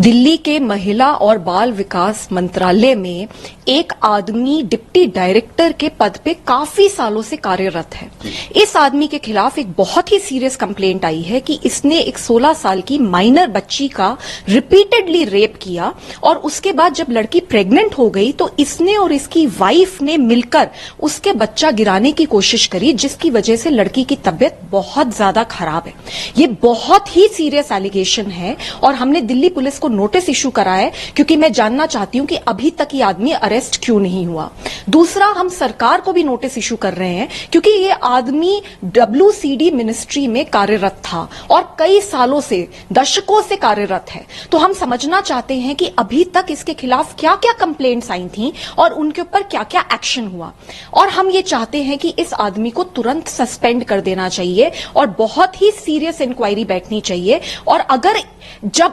दिल्ली के महिला और बाल विकास मंत्रालय में एक आदमी डिप्टी डायरेक्टर के पद पे काफी सालों से कार्यरत है। इस आदमी के खिलाफ एक बहुत ही सीरियस कंप्लेंट आई है कि इसने एक 16 साल की माइनर बच्ची का रिपीटेडली रेप किया और उसके बाद जब लड़की प्रेग्नेंट हो गई तो इसने और इसकी वाइफ ने मिलकर उसके बच्चा गिराने की कोशिश करी, जिसकी वजह से लड़की की तबीयत बहुत ज्यादा खराब है। ये बहुत ही सीरियस एलिगेशन है और हमने दिल्ली पुलिस को नोटिस इशू करा है क्योंकि मैं जानना चाहती हूं कि अभी तक ये आदमी अरेस्ट क्यों नहीं हुआ। दूसरा, हम सरकार को भी नोटिस इशू कर रहे हैं क्योंकि ये आदमी WCD मिनिस्ट्री में कार्यरत था और कई सालों से, दशकों से कार्यरत है। तो हम समझना चाहते हैं कि अभी तक इसके खिलाफ क्या क्या कंप्लेंट्स आई थी और उनके ऊपर क्या क्या एक्शन हुआ। और हम ये चाहते हैं कि इस आदमी को तुरंत सस्पेंड कर देना चाहिए और बहुत ही सीरियस इंक्वायरी बैठनी चाहिए। और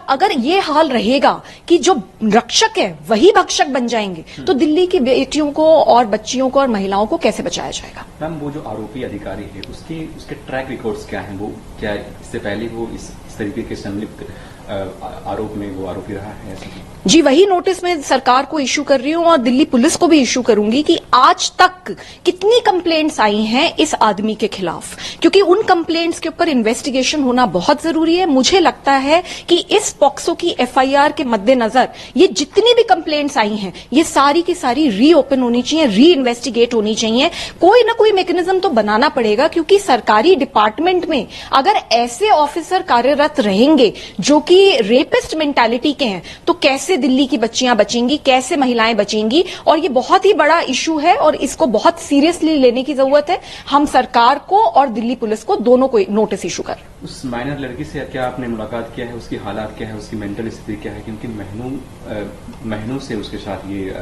अगर ये हाल रहेगा कि जो रक्षक है वही भक्षक बन जाएंगे तो दिल्ली की बेटियों को और बच्चियों को और महिलाओं को कैसे बचाया जाएगा। मैम, वो जो आरोपी अधिकारी है उसके ट्रैक रिकॉर्ड्स क्या हैं? वो क्या इससे पहले वो इस तरीके के संलिप्त आरोप में वो आरोपी रहा है? जी, वही नोटिस मैं सरकार को इशू कर रही हूं और दिल्ली पुलिस को भी इशू करूंगी कि आज तक कितनी कंप्लेंट्स आई हैं इस आदमी के खिलाफ, क्योंकि उन कंप्लेंट्स के ऊपर इन्वेस्टिगेशन होना बहुत जरूरी है। मुझे लगता है कि इस पॉक्सो की FIR के मद्देनजर ये जितनी भी कंप्लेंट्स आई हैं ये सारी की सारी रीओपन होनी चाहिए, री इन्वेस्टिगेट होनी चाहिए। कोई ना कोई मैकेनिज्म तो बनाना पड़ेगा क्योंकि सरकारी डिपार्टमेंट में अगर ऐसे ऑफिसर कार्यरत रहेंगे जो कि रेपिस्ट मेंटालिटी के हैं तो कैसे दिल्ली की बच्चियां बचेंगी, कैसे महिलाएं बचेंगी। और ये बहुत ही बड़ा इशू है और इसको बहुत सीरियसली लेने की जरूरत है। हम सरकार को और दिल्ली पुलिस को दोनों को नोटिस इशू कर। उस माइनर लड़की से क्या आपने मुलाकात किया है? उसकी हालात क्या है, उसकी मेंटल स्थिति क्या है? क्योंकि महीनों से उसके साथ ये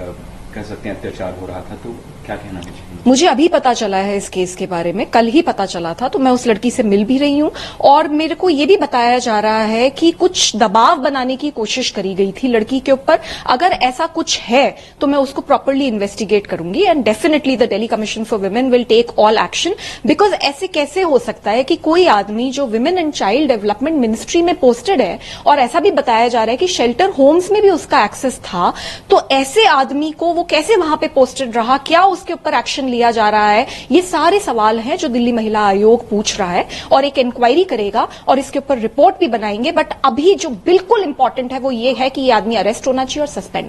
कह सकते हैं अत्याचार हो रहा था, तो क्या कहना चाहिए? मुझे अभी पता चला है इस केस के बारे में, कल ही पता चला था, तो मैं उस लड़की से मिल भी रही हूं और मेरे को ये भी बताया जा रहा है कि कुछ दबाव बनाने की कोशिश करी गई थी लड़की के ऊपर। अगर ऐसा कुछ है तो मैं उसको प्रॉपर्ली इन्वेस्टिगेट करूंगी and definitely the Delhi commission for women will take all action. Because ऐसे कैसे हो सकता है कि कोई आदमी जो women and child development ministry में पोस्टेड है और ऐसा भी बताया जा रहा है कि शेल्टर होम्स में भी उसका एक्सेस था, तो ऐसे आदमी को वो कैसे वहां पे पोस्टेड रहा, क्या उसके ऊपर एक्शन लिया जा रहा है? ये सारे सवाल हैं जो दिल्ली महिला आयोग पूछ रहा है और एक इंक्वायरी करेगा और इसके ऊपर रिपोर्ट भी बनाएंगे। बट अभी जो बिल्कुल इंपॉर्टेंट है वो ये है कि ये आदमी अरेस्ट होना चाहिए और सस्पेंड।